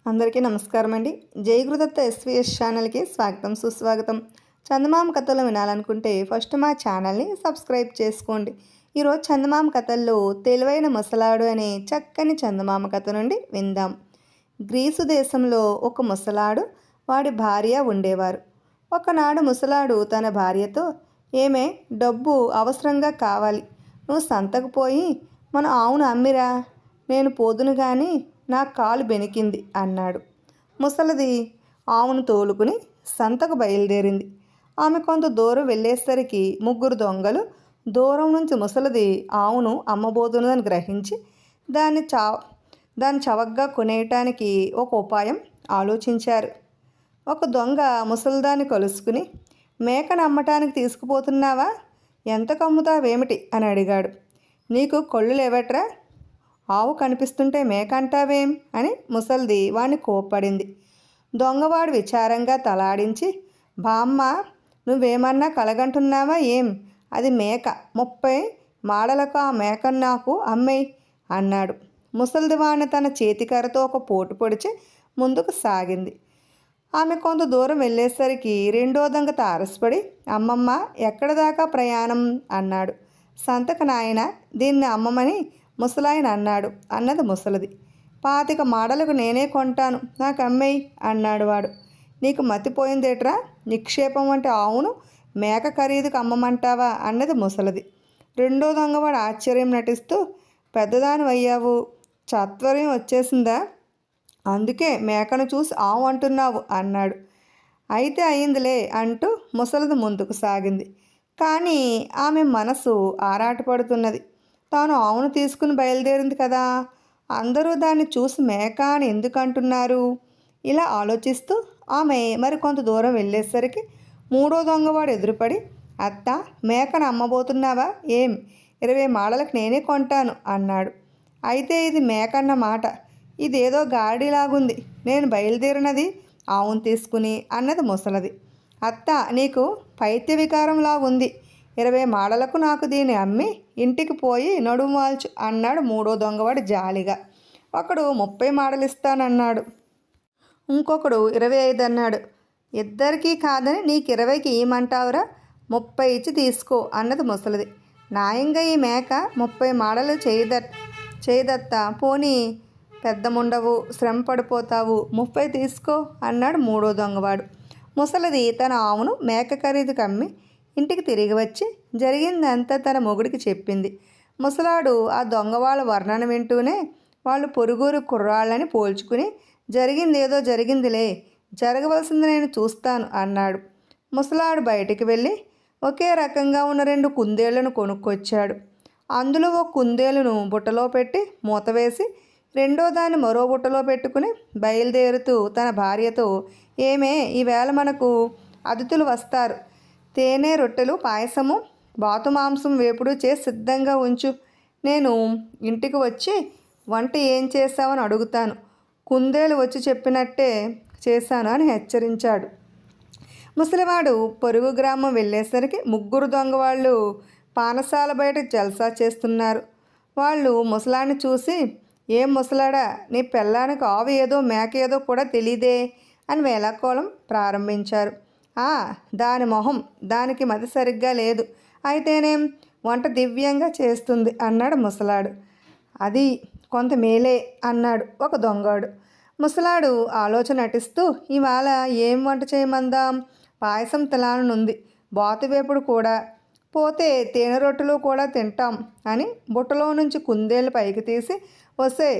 అందరికీ నమస్కారం అండి. జై గురుదత్త ఎస్వీఎస్ ఛానల్కి స్వాగతం సుస్వాగతం. చందమామ కథలు వినాలనుకుంటే ఫస్ట్ మా ఛానల్ని సబ్స్క్రైబ్ చేసుకోండి. ఈరోజు చందమామ కథల్లో తెలివైన ముసలాడు అనే చక్కని చందమామ కథ నుండి విందాం. గ్రీసు దేశంలో ఒక ముసలాడు వాడి భార్య ఉండేవారు. ఒకనాడు ముసలాడు తన భార్యతో, ఏమే డబ్బు అవసరంగా కావాలి, నువ్వు సంతకు పోయి మన ఆవును అమ్మిరా, నేను పోదును కానీ నా కాలు బెనికింది అన్నాడు. ముసలిది ఆవును తోలుకుని సంతకు బయలుదేరింది. ఆమె కొంత దూరం వెళ్ళేసరికి ముగ్గురు దొంగలు దూరం నుంచి ముసలిది ఆవును అమ్మబోతున్నదని గ్రహించి దాన్ని చవకగా కొనేయటానికి ఒక ఉపాయం ఆలోచించారు. ఒక దొంగ ముసలిదాన్ని కలుసుకుని, మేకను అమ్మటానికి తీసుకుపోతున్నావా, ఎంతకు అమ్ముతావేమిటి అని అడిగాడు. నీకు కళ్ళు లేవట్రా, ఆవు కనిపిస్తుంటే మేక అంటావేం అని ముసలిది వాణ్ణి కోప్పడింది. దొంగవాడు విచారంగా తలాడించి, బామ్మ నువ్వేమన్నా కలగంటున్నావా ఏం, అది మేక, 30 మాడలకు ఆ మేకను నాకు అమ్మేయ్ అన్నాడు. ముసలిది వాణ్ణి తన చేతికర్రతో ఒక పోటు పొడిచి ముందుకు సాగింది. ఆమె కొంత దూరం వెళ్ళేసరికి రెండో దొంగ తారసపడి, అమ్మమ్మ ఎక్కడ దాకా ప్రయాణం అన్నాడు. సంతక నాయన, దీన్ని అమ్మమని ముసలాయన అన్నది ముసలిది. 25 మాడలకు నేనే కొంటాను, నాకు అమ్మేయి అన్నాడు వాడు. నీకు మతిపోయిందేట్రా, నిక్షేపం అంటే ఆవును మేక ఖరీదుకు అమ్మమంటావా అన్నది ముసలిది. రెండో దొంగవాడు ఆశ్చర్యం నటిస్తూ, పెద్దదాని అయ్యావు, చాత్వర్యం వచ్చేసిందా, అందుకే మేకను చూసి ఆవు అంటున్నావు అన్నాడు. అయితే అయిందిలే అంటూ ముసలిది ముందుకు సాగింది. కానీ ఆమె మనసు ఆరాటపడుతున్నది. తాను ఆవును తీసుకుని బయలుదేరింది కదా, అందరూ దాన్ని చూసి మేక అని ఎందుకు అంటున్నారు? ఇలా ఆలోచిస్తూ ఆమె మరికొంత దూరం వెళ్ళేసరికి మూడో దొంగవాడు ఎదురుపడి, అత్త మేకను అమ్మబోతున్నావా ఏం, 20 మాడలకు నేనే కొంటాను అన్నాడు. అయితే ఇది మేకన్న మాట, ఇదేదో గాడిలాగుంది, నేను బయలుదేరినది ఆవును తీసుకుని అన్నది ముసలది. అత్త నీకు పైత్య వికారంలాగుంది, 20 మాడలకు నాకు దీన్ని అమ్మి ఇంటికి పోయి నడుము వాల్చు అన్నాడు మూడో దొంగవాడు జాలిగా. ఒకడు 30 మాడలు ఇస్తానన్నాడు, ఇంకొకడు 25 అన్నాడు. ఇద్దరికీ కాదని నీకు 20కి ఏమంటావురా, 30 ఇచ్చి తీసుకో అన్నది ముసలిది. న్యాయంగా ఈ మేక 30 మాడలు చేయదత్తా, పోనీ పెద్దముండవు, శ్రమ పడిపోతావు, 30 తీసుకో అన్నాడు మూడో దొంగవాడు. ముసలిది తన ఆవును మేక ఖరీదుకు అమ్మి ఇంటికి తిరిగి వచ్చి జరిగిందంతా తన మొగుడికి చెప్పింది. ముసలాడు ఆ దొంగవాళ్ళ వర్ణన వింటూనే వాళ్ళు పొరుగురు కుర్రాళ్ళని పోల్చుకుని, జరిగిందేదో జరిగిందిలే, జరగవలసింది నేను చూస్తాను అన్నాడు. ముసలాడు బయటికి వెళ్ళి ఒకే రకంగా ఉన్న 2 కుందేళ్లను కొనుక్కొచ్చాడు. అందులో ఒక కుందేలును బుట్టలో పెట్టి మూతవేసి రెండో దాన్ని మరో బుట్టలో పెట్టుకుని బయలుదేరుతూ తన భార్యతో, ఏమే ఈవేళ మనకు అతిథులు వస్తారు, తేనె రొట్టెలు, పాయసము, బాతు మాంసం వేపుడు చేసి సిద్ధంగా ఉంచు, నేను ఇంటికి వచ్చి వంట ఏం చేసావని అడుగుతాను, కుందేలు వచ్చి చెప్పినట్టే చేశాను అని హెచ్చరించాడు. ముసలివాడు పొరుగు గ్రామం వెళ్ళేసరికి ముగ్గురు దొంగవాళ్ళు పానసాల బయట జల్సా చేస్తున్నారు. వాళ్ళు ముసలాన్ని చూసి, ఏం ముసలాడా, నీ పెళ్ళానికి ఆవు ఏదో మేక ఏదో కూడా తెలీదే అని వేళాకోళం ప్రారంభించారు. దాని మొహం, దానికి మతి సరిగ్గా లేదు, అయితేనేం వంట దివ్యంగా చేస్తుంది అన్నాడు ముసలాడు. అది కొంత మేలే అన్నాడు ఒక దొంగాడు. ముసలాడు ఆలోచన నటిస్తూ, ఇవాళ ఏం వంట చేయమందాం, పాయసం తినాలనుంది, బాతువేపుడు కూడా, పోతే తేనె రొట్టెలు కూడా తింటాం అని బుట్టలో నుంచి కుందేలు పైకి తీసి, వసే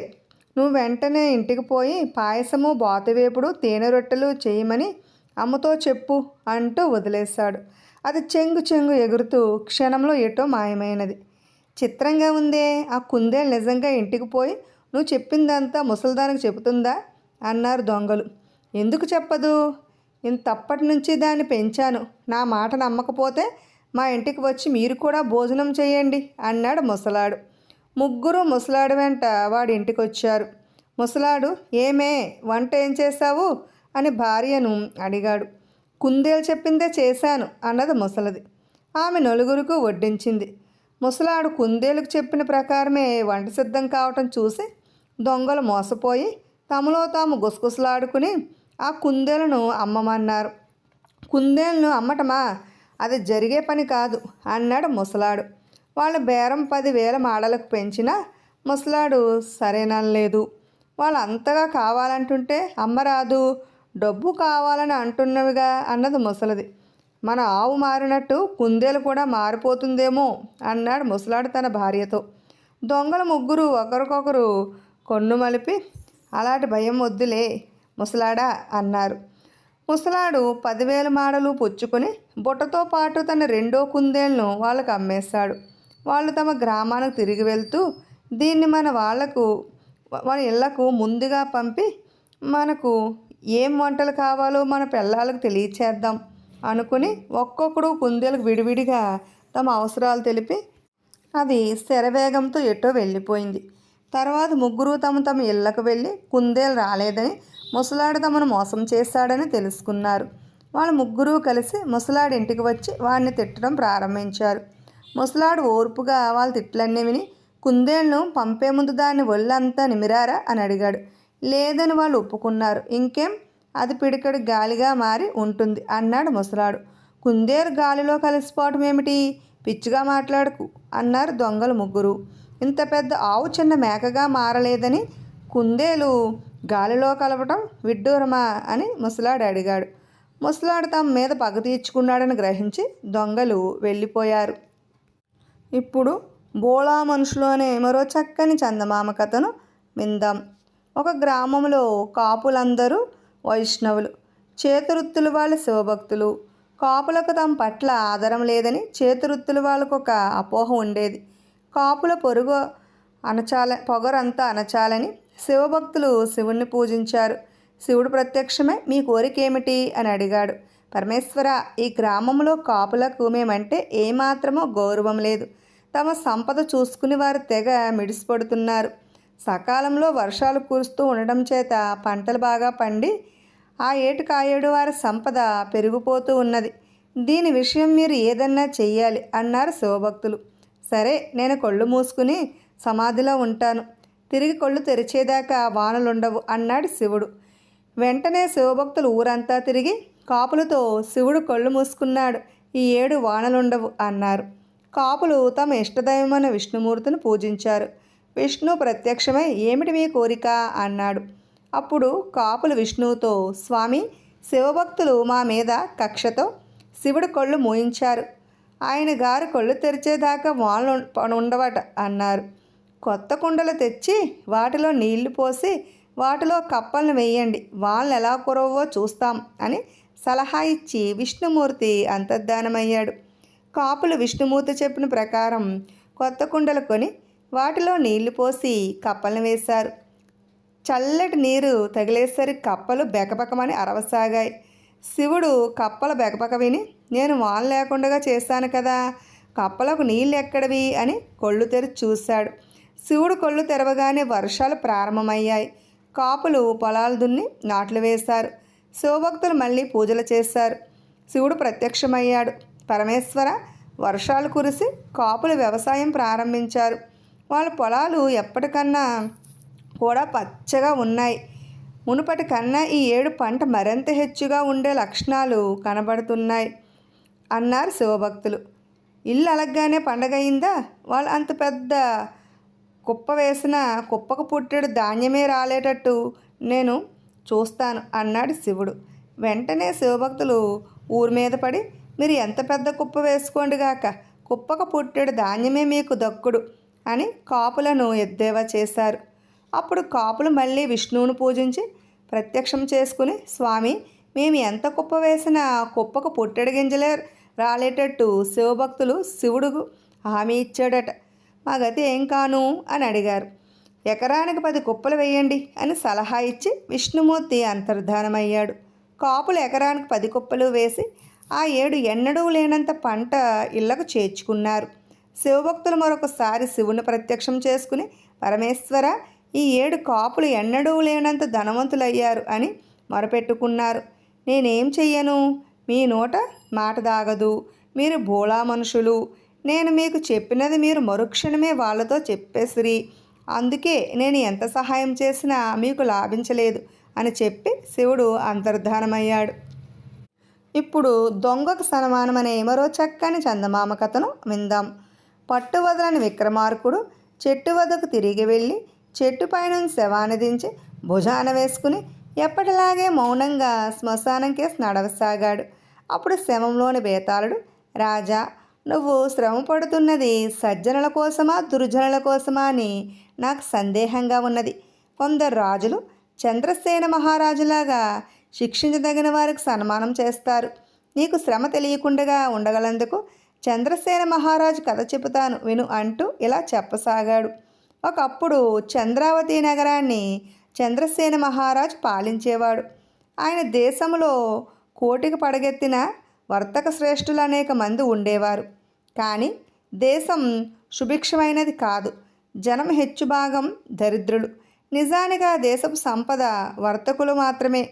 నువ్వు వెంటనే ఇంటికి పోయి పాయసము, బాతువేపుడు, తేనె రొట్టెలు చేయమని అమ్మతో చెప్పు అంటూ వదిలేశాడు. అది చెంగు చెంగు ఎగురుతూ క్షణంలో ఎటో మాయమైనది. చిత్రంగా ఉందే, ఆ కుందేలు నిజంగా ఇంటికి పోయి నువ్వు చెప్పిందంతా ముసలిదానికి చెబుతుందా అన్నారు దొంగలు. ఎందుకు చెప్పదు, ఇంతప్పటి నుంచి దాన్ని పెంచాను, నా మాట నమ్మకపోతే మా ఇంటికి వచ్చి మీరు కూడా భోజనం చేయండి అన్నాడు ముసలాడు. ముగ్గురు ముసలాడు వెంట వాడి ఇంటికి వచ్చారు. ముసలాడు, ఏమే వంట ఏం చేశావు అని భార్యను అడిగాడు. కుందేలు చెప్పిందే చేశాను అన్నది ముసలిది. ఆమె నలుగురికి వడ్డించింది. ముసలాడు కుందేలుకు చెప్పిన ప్రకారమే వంట సిద్ధం కావటం చూసి దొంగలు మోసపోయి తమలో తాము గుసగుసలాడుకుని ఆ కుందేలను అమ్మమన్నారు. కుందేలను అమ్మటమా, అది జరిగే పని కాదు అన్నాడు ముసలాడు. వాళ్ళ బేరం 10,000 మాడలకు పెంచినా ముసలాడు సరేననలేదు. వాళ్ళు అంతగా కావాలంటుంటే అమ్మరాదు, డబ్బు కావాలని అంటున్నవిగా అన్నది ముసలిది. మన ఆవు మారినట్టు కుందేలు కూడా మారిపోతుందేమో అన్నాడు ముసలాడు తన భార్యతో. దొంగల ముగ్గురు ఒకరికొకరు కొన్ను మలిపి అలాంటి భయం వద్దులే ముసలాడా అన్నారు. ముసలాడు 10,000 మాడలు పుచ్చుకొని బుట్టతో పాటు తన రెండో కుందేలను వాళ్ళకు అమ్మేశాడు. వాళ్ళు తమ గ్రామానికి తిరిగి వెళ్తూ దీన్ని మన ఇళ్లకు ముందుగా పంపి మనకు ఏం వంటలు కావాలో మన పిల్లలకు తెలియచేద్దాం అనుకుని ఒక్కొక్కడు కుందేలకు విడివిడిగా తమ అవసరాలు తెలిపి అది శరవేగంతో ఎటో వెళ్ళిపోయింది. తర్వాత ముగ్గురు తమ ఇళ్లకు వెళ్ళి కుందేలు రాలేదని, ముసలాడు తమను మోసం చేశాడని తెలుసుకున్నారు. వాళ్ళు ముగ్గురు కలిసి ముసలాడి ఇంటికి వచ్చి వాడిని తిట్టడం ప్రారంభించారు. ముసలాడు ఓర్పుగా వాళ్ళ తిట్లన్నీ విని కుందేళ్ళను పంపే ముందు దాన్ని ఒళ్ళంతా నిమిరారా అని అడిగాడు. లేదని వాళ్ళు ఒప్పుకున్నారు. ఇంకేం, అది పిడికడు గాలిగా మారి ఉంటుంది అన్నాడు ముసలాడు. కుందేలు గాలిలో కలిసిపోవటం ఏమిటి, పిచ్చిగా మాట్లాడుకు అన్నారు దొంగలు ముగ్గురు. ఇంత పెద్ద ఆవు చిన్న మేకగా మారలేదని కుందేలు గాలిలో కలవటం విడ్డూరమా అని ముసలాడు అడిగాడు. ముసలాడు తమ మీద పగ తీర్చుకున్నాడని గ్రహించి దొంగలు వెళ్ళిపోయారు. ఇప్పుడు బోళా మనుషులు అనే మరో చక్కని చందమామ కథను విందాం. ఒక గ్రామంలో కాపులందరూ వైష్ణవులు, చేతివృత్తుల వాళ్ళు శివభక్తులు. కాపులకు తమ పట్ల ఆదరం లేదని చేతివృత్తుల వాళ్ళకు ఒక అపోహ ఉండేది. కాపుల పొగరంతా అణచాలని శివభక్తులు శివుణ్ణి పూజించారు. శివుడు ప్రత్యక్షమై మీ కోరిక ఏమిటి అని అడిగాడు. పరమేశ్వర, ఈ గ్రామంలో కాపులకు మేమంటే ఏమాత్రమో గౌరవం లేదు. తమ సంపద చూసుకుని వారు తెగ మిడిసిపడుతున్నారు. సకాలంలో వర్షాలు కురుస్తూ ఉండడం చేత పంటలు బాగా పండి ఆ ఏడు వారి సంపద పెరిగిపోతూ ఉన్నది. దీని విషయం మీరు ఏదన్నా చెయ్యాలి అన్నారు శివభక్తులు. సరే, నేను కళ్ళు మూసుకుని సమాధిలో ఉంటాను, తిరిగి కళ్ళు తెరిచేదాకా వానలుండవు అన్నాడు శివుడు. వెంటనే శివభక్తులు ఊరంతా తిరిగి కాపులతో శివుడు కళ్ళు మూసుకున్నాడు, ఈ 7 వానలుండవు అన్నారు. కాపులు తమ ఇష్టదైవమైన విష్ణుమూర్తిని పూజించారు. విష్ణు ప్రత్యక్షమై ఏమిటి మీ కోరిక అన్నాడు. అప్పుడు కాపులు విష్ణువుతో, స్వామి, శివభక్తులు మా మీద కక్షతో శివుడు కళ్ళు మూయించారు. ఆయన గారు కళ్ళు తెరిచేదాకా వానలు ఉండవట అన్నారు. కొత్త కుండలు తెచ్చి వాటిలో నీళ్లు పోసి వాటిలో కప్పలను వేయండి, వానలు ఎలా కురవో చూస్తాం అని సలహా ఇచ్చి విష్ణుమూర్తి అంతర్ధానమయ్యాడు. కాపులు విష్ణుమూర్తి చెప్పిన ప్రకారం కొత్త కుండలు కొని వాటిలో నీళ్లు పోసి కప్పలను వేశారు. చల్లటి నీరు తగిలేసరికి కప్పలు బెకబెకమని అరవసాగాయి. శివుడు కప్పల బెకబెక విని, నేను వాన లేకుండా చేశాను కదా, కప్పలకు నీళ్ళు ఎక్కడవి అని కళ్ళు తెరిచి చూశాడు. శివుడు కళ్ళు తెరవగానే వర్షాలు ప్రారంభమయ్యాయి. కాపులు పొలాలు దున్ని నాట్లు వేశారు. శివభక్తులు మళ్ళీ పూజలు చేశారు. శివుడు ప్రత్యక్షమయ్యాడు. పరమేశ్వర, వర్షాలు కురిసి కాపులు వ్యవసాయం ప్రారంభించారు. వాళ్ళ పొలాలు ఎప్పటికన్నా కూడా పచ్చగా ఉన్నాయి. మునుపటి కన్నా ఈ 7 పంట మరింత హెచ్చుగా ఉండే లక్షణాలు కనబడుతున్నాయి అన్నారు శివభక్తులు. ఇల్లు అలగ్గానే పండగ అయిందా, వాళ్ళు అంత పెద్ద కుప్ప వేసిన కుప్పకు పుట్టెడు ధాన్యమే రాలేటట్టు నేను చూస్తాను అన్నాడు శివుడు. వెంటనే శివభక్తులు ఊరి మీద పడి, మీరు ఎంత పెద్ద కుప్ప వేసుకోండి గాక, కుప్పకు పుట్టెడు ధాన్యమే మీకు దక్కుడు అని కాపులను ఎద్దేవా చేశారు. అప్పుడు కాపులు మళ్ళీ విష్ణువును పూజించి ప్రత్యక్షం చేసుకుని, స్వామి, మేము ఎంత కుప్ప వేసినా కుప్పకు పుట్టెడు గింజలే రాలేటట్టు శివభక్తులు శివుడు హామీ ఇచ్చాడట, మా గతి ఏం కాను అని అడిగారు. ఎకరానికి 10 కుప్పలు వేయండి అని సలహా ఇచ్చి విష్ణుమూర్తి అంతర్ధానమయ్యాడు. కాపులు ఎకరానికి 10 కుప్పలు వేసి ఆ 7 ఎన్నడూ లేనంత పంట ఇళ్లకు చేర్చుకున్నారు. శివభక్తులు మరొకసారి శివుని ప్రత్యక్షం చేసుకుని, పరమేశ్వర, ఈ 7 కాపులు ఎన్నడూ లేనంత ధనవంతులయ్యారు అని మొరపెట్టుకున్నారు. నేనేం చెయ్యను, మీ నోట మాట దాగదు, మీరు భోళా మనుషులు, నేను మీకు చెప్పినది మీరు మరుక్షణమే వాళ్ళతో చెప్పేసిరి అందుకే నేను ఎంత సహాయం చేసినా మీకు లాభించలేదు అని చెప్పి శివుడు అంతర్ధానమయ్యాడు. ఇప్పుడు దొంగకు సన్మానం అనే మరో చక్కని చందమామ కథను విందాం. పట్టు వదలని విక్రమార్కుడు చెట్టు వద్దకు తిరిగి వెళ్ళి చెట్టుపైనుంచి శవాన్ని దించి భుజాన వేసుకుని ఎప్పటిలాగే మౌనంగా శ్మశానం కేసి నడవసాగాడు. అప్పుడు శవంలోని బేతాళుడు, రాజా, నువ్వు శ్రమ పడుతున్నది సజ్జనుల కోసమా దుర్జనుల కోసమా అని నాకు సందేహంగా ఉన్నది. కొందరు రాజులు చంద్రసేన మహారాజులాగా శిక్షించదగిన వారికి సన్మానం చేస్తారు. నీకు శ్రమ తెలియకుండా ఉండగలందుకు చంద్రసేన మహారాజు కథ చెబుతాను విను అంటూ ఇలా చెప్పసాగాడు. ఒకప్పుడు చంద్రావతి నగరాన్ని చంద్రసేన మహారాజు పాలించేవాడు. ఆయన దేశంలో కోటికి పడగెత్తిన వర్తక శ్రేష్ఠులు అనేక మంది ఉండేవారు. కానీ దేశం సుభిక్షమైనది కాదు. జనం హెచ్చు భాగం దరిద్రులు. నిజానికి ఆ దేశపు సంపద వర్తకులు మాత్రమే.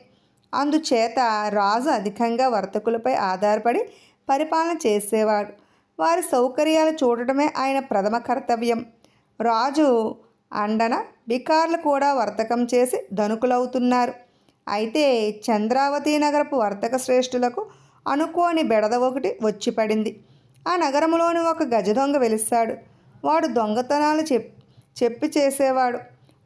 అందుచేత రాజు అధికంగా వర్తకులపై ఆధారపడి పరిపాలన చేసేవాడు. వారి సౌకర్యాలు చూడటమే ఆయన ప్రథమ కర్తవ్యం. రాజు అండన బికార్లు కూడా వర్తకం చేసి ధనుకులవుతున్నారు. అయితే చంద్రావతి నగరపు వర్తక శ్రేష్ఠులకు అనుకోని బెడద ఒకటి వచ్చి పడింది. ఆ నగరంలోని ఒక గజ దొంగ వెలిశాడు. వాడు దొంగతనాలు చెప్పి చేసేవాడు.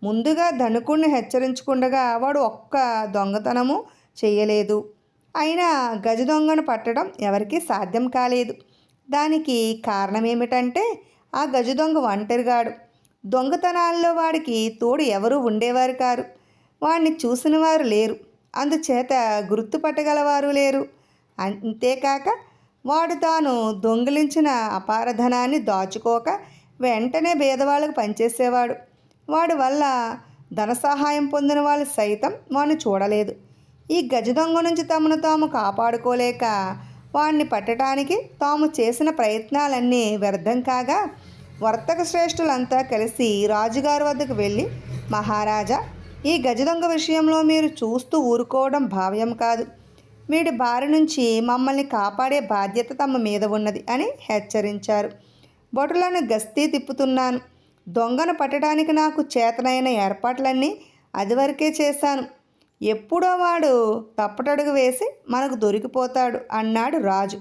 ముందుగా ధనుకుణ్ణి హెచ్చరించుకుండగా వాడు ఒక్క దొంగతనము చేయలేదు. అయినా గజ దొంగను పట్టడం ఎవరికీ సాధ్యం కాలేదు. దానికి కారణం ఏమిటంటే ఆ గజ దొంగ ఒంటరిగాడు. దొంగతనాల్లో వాడికి తోడు ఎవరూ ఉండేవారు కారు. వాడిని చూసిన వారు లేరు. అందుచేత గుర్తుపట్టగలవారు లేరు. అంతేకాక వాడు తాను దొంగిలించిన అపారధనాన్ని దాచుకోక వెంటనే పేదవాళ్ళకు పనిచేసేవాడు. వాడి వల్ల ధన సహాయం పొందిన వాళ్ళు సైతం వాడిని చూడలేదు. ఈ గజ దొంగ నుంచి తమను తాము కాపాడుకోలేక వాడిని పట్టడానికి తాము చేసిన ప్రయత్నాలన్నీ వ్యర్థం కాగా వర్తక శ్రేష్ఠులంతా కలిసి రాజుగారి వద్దకు వెళ్ళి, మహారాజా, ఈ గజ దొంగ విషయంలో మీరు చూస్తూ ఊరుకోవడం భావ్యం కాదు. వీడి బారి నుంచి మమ్మల్ని కాపాడే బాధ్యత తమ మీద ఉన్నది అని హెచ్చరించారు. భటులను గస్తీ తిప్పుతున్నాను. దొంగను పట్టడానికి నాకు చేతనైన ఏర్పాట్లన్నీ అదివరకే చేశాను. ఎప్పుడో వాడు తప్పటడుగు వేసి మనకు దొరికిపోతాడు అన్నాడు రాజు.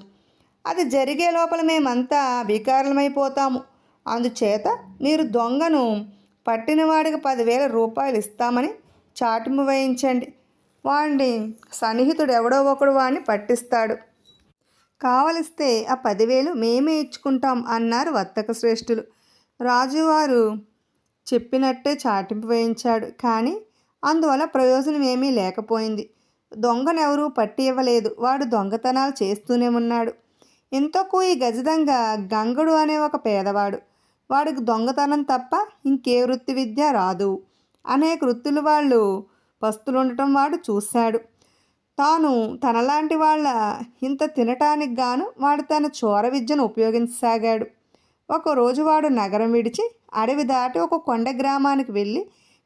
అది జరిగే లోపల మేమంతా వికారమైపోతాము. అందుచేత మీరు దొంగను పట్టినవాడికి 10,000 రూపాయలు ఇస్తామని చాటింపు వేయించండి. వాడిని సన్నిహితుడు ఎవడో ఒకడు వాడిని పట్టిస్తాడు. కావలిస్తే ఆ 10,000 మేమే ఇచ్చుకుంటాం అన్నారు వర్తక శ్రేష్ఠులు. రాజువారు చెప్పినట్టే చాటింపు వేయించాడు. కానీ అందువల్ల ప్రయోజనం ఏమీ లేకపోయింది. దొంగనెవరూ పట్టి ఇవ్వలేదు. వాడు దొంగతనాలు చేస్తూనే ఉన్నాడు. ఇంతకు ఈ గజదంగ గంగడు అనే ఒక పేదవాడు. వాడికి దొంగతనం తప్ప ఇంకే వృత్తి విద్య రాదు. అనేక వృత్తులు వాళ్ళు పస్తులుండటం వాడు చూశాడు. తాను తనలాంటి వాళ్ళ ఇంత తినటానికి గాను వాడు తన చోర విద్యను ఉపయోగించసాగాడు. ఒకరోజు వాడు నగరం విడిచి అడవి దాటి ఒక కొండ గ్రామానికి వెళ్ళి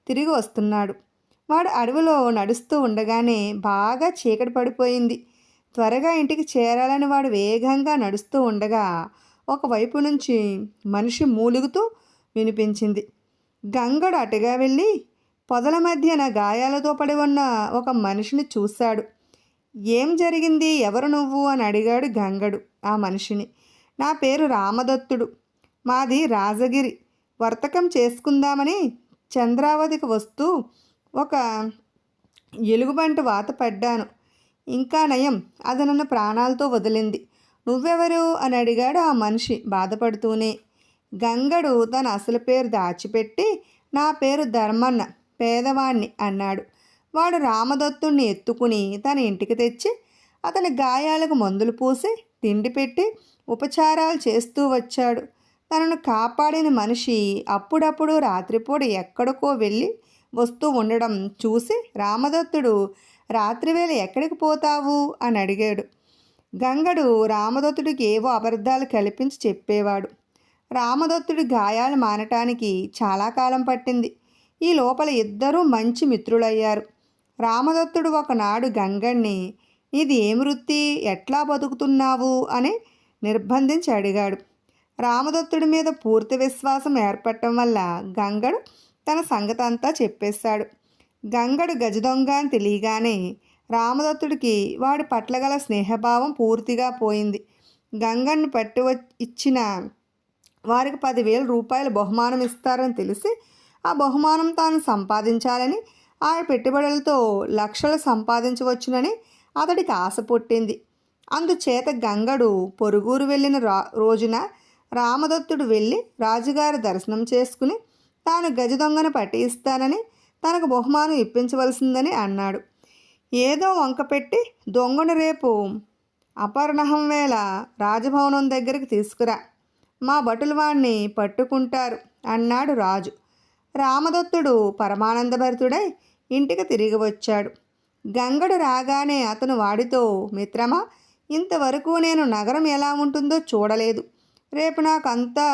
తిరిగి వస్తున్నాడు. వాడు అడవిలో నడుస్తూ ఉండగానే బాగా చీకటి పడిపోయింది. త్వరగా ఇంటికి చేరాలని వాడు వేగంగా నడుస్తూ ఉండగా ఒకవైపు నుంచి మనిషి మూలుగుతూ వినిపించింది. గంగడు అటుగా వెళ్ళి పొదల మధ్యన గాయాలతో పడి ఉన్న ఒక మనిషిని చూశాడు. ఏం జరిగింది, ఎవరు నువ్వు అని అడిగాడు గంగడు ఆ మనిషిని. నా పేరు రామదత్తుడు. మాది రాజగిరి. వర్తకం చేసుకుందామని చంద్రావతికి వస్తూ ఒక ఎలుగుబంటి వాత పడ్డాను. ఇంకా నయం, అది నన్ను ప్రాణాలతో వదిలింది. నువ్వెవరు అని అడిగాడు ఆ మనిషి బాధపడుతూనే. గంగడు తన అసలు పేరు దాచిపెట్టి, నా పేరు ధర్మన్న, పేదవాణ్ణి అన్నాడు. వాడు రామదత్తుణ్ణి ఎత్తుకుని తన ఇంటికి తెచ్చి అతని గాయాలకు మందులు పూసి తిండి పెట్టి ఉపచారాలు చేస్తూ వచ్చాడు. తనను కాపాడిన మనిషి అప్పుడప్పుడు రాత్రిపూట ఎక్కడికో వెళ్ళి వస్తూ ఉండడం చూసి రామదత్తుడు, రాత్రివేళ ఎక్కడికి పోతావు అని అడిగాడు. గంగడు రామదత్తుడికి ఏవో అబద్ధాలు కల్పించి చెప్పేవాడు. రామదత్తుడి గాయాలు మానటానికి చాలా కాలం పట్టింది. ఈ లోపల ఇద్దరూ మంచి మిత్రులయ్యారు. రామదత్తుడు ఒకనాడు గంగడిని, ఇది ఏం వృత్తి, ఎట్లా బతుకుతున్నావు అని నిర్బంధించి అడిగాడు. రామదత్తుడి మీద పూర్తి విశ్వాసం ఏర్పడటం వల్ల గంగడు తన సంగతి అంతా చెప్పేశాడు. గంగడు గజదొంగ అని తెలియగానే రామదత్తుడికి వాడి పట్ల గల స్నేహభావం పూర్తిగా పోయింది. గంగడిని పట్టి ఇచ్చిన వారికి 10,000 రూపాయలు బహుమానం ఇస్తారని తెలిసి ఆ బహుమానం తాను సంపాదించాలని, ఆ పెట్టుబడులతో లక్షలు సంపాదించవచ్చునని అతడికి ఆశ పుట్టింది. అందుచేత గంగడు పొరుగురు వెళ్ళిన రోజున రామదత్తుడు వెళ్ళి రాజుగారి దర్శనం చేసుకుని తాను గజదొంగను పట్టి ఇస్తానని, తనకు బహుమానం ఇప్పించవలసిందని అన్నాడు. ఏదో వంకపెట్టి దొంగను రేపు అపర్ణహం వేళ రాజభవనం దగ్గరికి తీసుకురా, మా భటులు వాణ్ణి పట్టుకుంటారు అన్నాడు రాజు. రామదత్తుడు పరమానందభరితుడై ఇంటికి తిరిగి వచ్చాడు. గంగడు రాగానే అతను వాడితో, మిత్రమా, ఇంతవరకు నేను నగరం ఎలా ఉంటుందో చూడలేదు, రేపు నాకు అంతా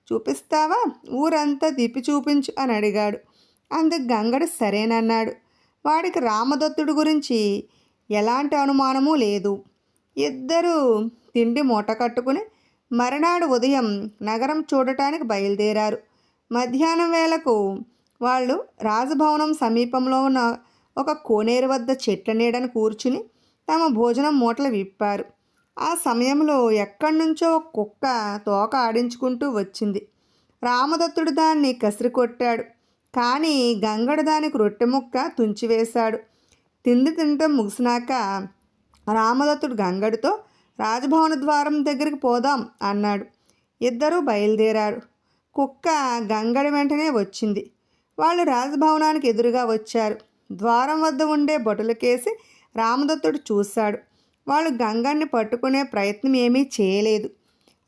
చూపిస్తావా, ఊరంతా తిప్పి చూపించు అని అడిగాడు. అందుకు గంగడు సరేనన్నాడు. వాడికి రామదత్తుడి గురించి ఎలాంటి అనుమానము లేదు. ఇద్దరూ తిండి మూట కట్టుకుని మరునాడు ఉదయం నగరం చూడటానికి బయలుదేరారు. మధ్యాహ్నం వేళకు వాళ్ళు రాజభవనం సమీపంలో ఉన్న ఒక కోనేరు వద్ద చెట్ల నీడను కూర్చుని తమ భోజనం మూటలు విప్పారు. ఆ సమయంలో ఎక్కడి నుంచో కుక్క తోక ఆడించుకుంటూ వచ్చింది. రామదత్తుడు దాన్ని కసిరి కొట్టాడు. కానీ గంగడు దానికి రొట్టె ముక్క తుంచివేశాడు. తిండి తినటం ముగిసినాక రామదత్తుడు గంగడితో రాజభవన ద్వారం దగ్గరికి పోదాం అన్నాడు. ఇద్దరూ బయలుదేరారు. కుక్క గంగడి వెంటనే వచ్చింది. వాళ్ళు రాజభవనానికి ఎదురుగా వచ్చారు. ద్వారం వద్ద ఉండే భటులకేసి రామదత్తుడు చూశాడు. వాళ్ళు గంగడిని పట్టుకునే ప్రయత్నం ఏమీ చేయలేదు.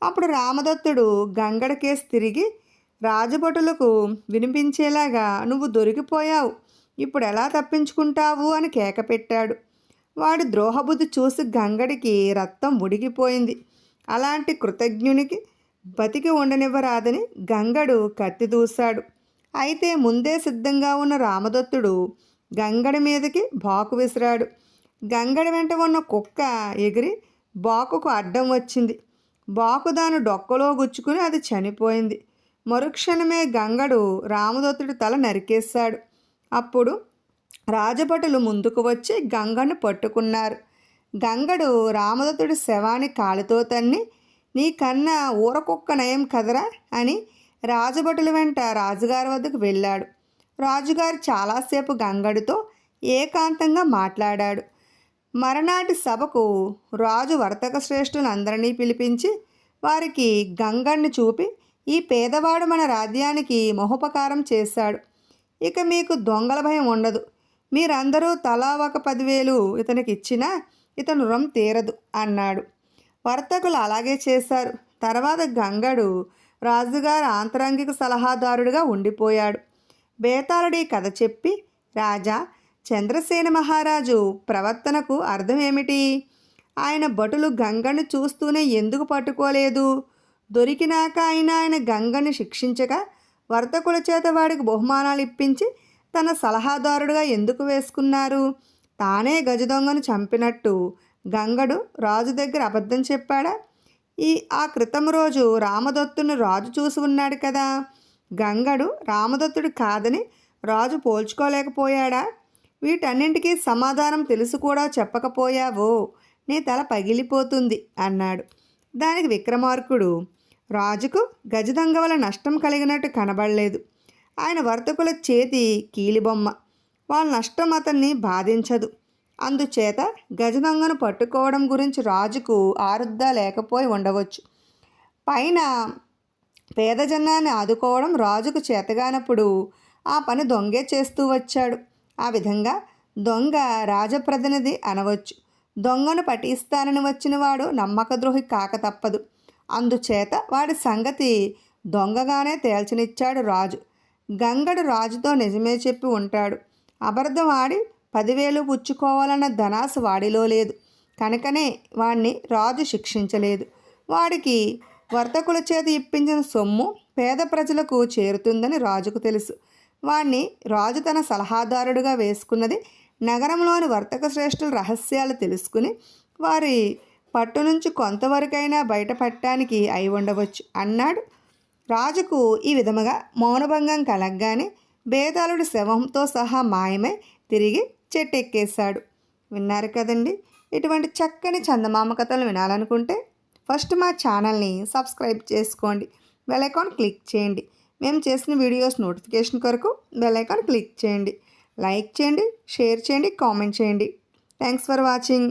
అప్పుడు రామదత్తుడు గంగడి కేసి తిరిగి రాజభటులకు వినిపించేలాగా, నువ్వు దొరికిపోయావు, ఇప్పుడు ఎలా తప్పించుకుంటావు అని కేక పెట్టాడు. వాడి ద్రోహబుద్ధి చూసి గంగడికి రక్తం ఉడికిపోయింది. అలాంటి కృతజ్ఞునికి బతికి ఉండనివ్వరాదని గంగడు కత్తి దూశాడు. అయితే ముందే సిద్ధంగా ఉన్న రామదత్తుడు గంగడి మీదకి బాకు విసిరాడు. గంగడి వెంట ఉన్న కుక్క ఎగిరి బాకుకు అడ్డం వచ్చింది. బాకు దాని డొక్కలో గుచ్చుకుని అది చనిపోయింది. మరుక్షణమే గంగడు రామదత్తుడి తల నరికేశాడు. అప్పుడు రాజభటులు ముందుకు వచ్చి గంగను పట్టుకున్నారు. గంగడు రామదత్తుడి శవాన్ని కాలితో తన్ని, నీకన్నా ఊరకుక్క నయం కదరా అని రాజభటుల వెంట రాజుగారి వద్దకు వెళ్ళాడు. రాజుగారు చాలాసేపు గంగడితో ఏకాంతంగా మాట్లాడాడు. మరనాటి సభకు రాజు వర్తక శ్రేష్ఠులందరినీ పిలిపించి వారికి గంగడిని చూపి, ఈ పేదవాడు మన రాజ్యానికి మహోపకారం చేశాడు, ఇక మీకు దొంగల భయం ఉండదు, మీరందరూ తలా ఒక 10,000 ఇతనికి ఇచ్చినా ఇతను రుణం తీరదు అన్నాడు. వర్తకులు అలాగే చేశారు. తర్వాత గంగడు రాజుగారి ఆంతరంగిక సలహాదారుడిగా ఉండిపోయాడు. బేతాళుడి కథ చెప్పి, రాజా, చంద్రసేన మహారాజు ప్రవర్తనకు అర్థం ఏమిటి? ఆయన భటులు గంగని చూస్తూనే ఎందుకు పట్టుకోలేదు? దొరికినాక ఆయన గంగని శిక్షించక వర్తకుల చేత వాడికి బహుమానాలు ఇప్పించి తన సలహాదారుడిగా ఎందుకు వేసుకున్నారు? తానే గజదొంగను చంపినట్టు గంగడు రాజు దగ్గర అబద్ధం చెప్పాడా? ఆ క్రితం రోజు రామదత్తుని రాజు చూసి ఉన్నాడు కదా. గంగడు రామదత్తుడు కాదని రాజు పోల్చుకోలేకపోయాడా? వీటన్నింటికీ సమాధానం తెలుసు కూడా చెప్పకపోయావో నీ తల పగిలిపోతుంది అన్నాడు. దానికి విక్రమార్కుడు, రాజుకు గజదొంగ వల్ల నష్టం కలిగినట్టు కనబడలేదు. ఆయన వర్తకుల చేతి కీలిబొమ్మ, వాళ్ళ నష్టం అతన్ని బాధించదు. అందుచేత గజదొంగను పట్టుకోవడం గురించి రాజుకు ఆరుద్దా లేకపోయి ఉండవచ్చు. పైన పేదజనాన్ని ఆదుకోవడం రాజుకు చేతగానప్పుడు ఆ పని దొంగే చేస్తూ వచ్చాడు. ఆ విధంగా దొంగ రాజప్రతినిధి అనవచ్చు. దొంగను పట్టిస్తానని వచ్చిన వాడు నమ్మకద్రోహి కాక తప్పదు. అందుచేత వాడి సంగతి దొంగగానే తేల్చనిచ్చాడు రాజు. గంగడు రాజుతో నిజమే చెప్పి ఉంటాడు. అబద్ధం ఆడి 10,000 పుచ్చుకోవాలన్న ధనాస వాడిలో లేదు. కనుకనే వాణ్ణి రాజు శిక్షించలేదు. వాడికి వర్తకుల చేత ఇప్పించిన సొమ్ము పేద ప్రజలకు చేరుతుందని రాజుకు తెలుసు. వాణ్ణి రాజు తన సలహాదారుడిగా వేసుకున్నది నగరంలోని వర్తక శ్రేష్ఠుల రహస్యాలు తెలుసుకుని వారి పట్టు నుంచి కొంతవరకైనా బయటపడటానికి అయి ఉండవచ్చు అన్నాడు. రాజుకు ఈ విధముగా మౌనభంగం కలగగానే బేతాళుడి శవంతో సహా మాయమై తిరిగి చెట్టెక్కేశాడు. విన్నారు కదండి. ఇటువంటి చక్కని చందమామ కథలు వినాలనుకుంటే ఫస్ట్ మా ఛానల్ని సబ్స్క్రైబ్ చేసుకోండి. బెల్ ఐకాన్ క్లిక్ చేయండి. మేము చేసిన వీడియోస్ నోటిఫికేషన్ కొరకు బెల్ ఐకాన్ క్లిక్ చేయండి. లైక్ చేయండి, షేర్ చేయండి, కామెంట్ చేయండి. Thanks for watching.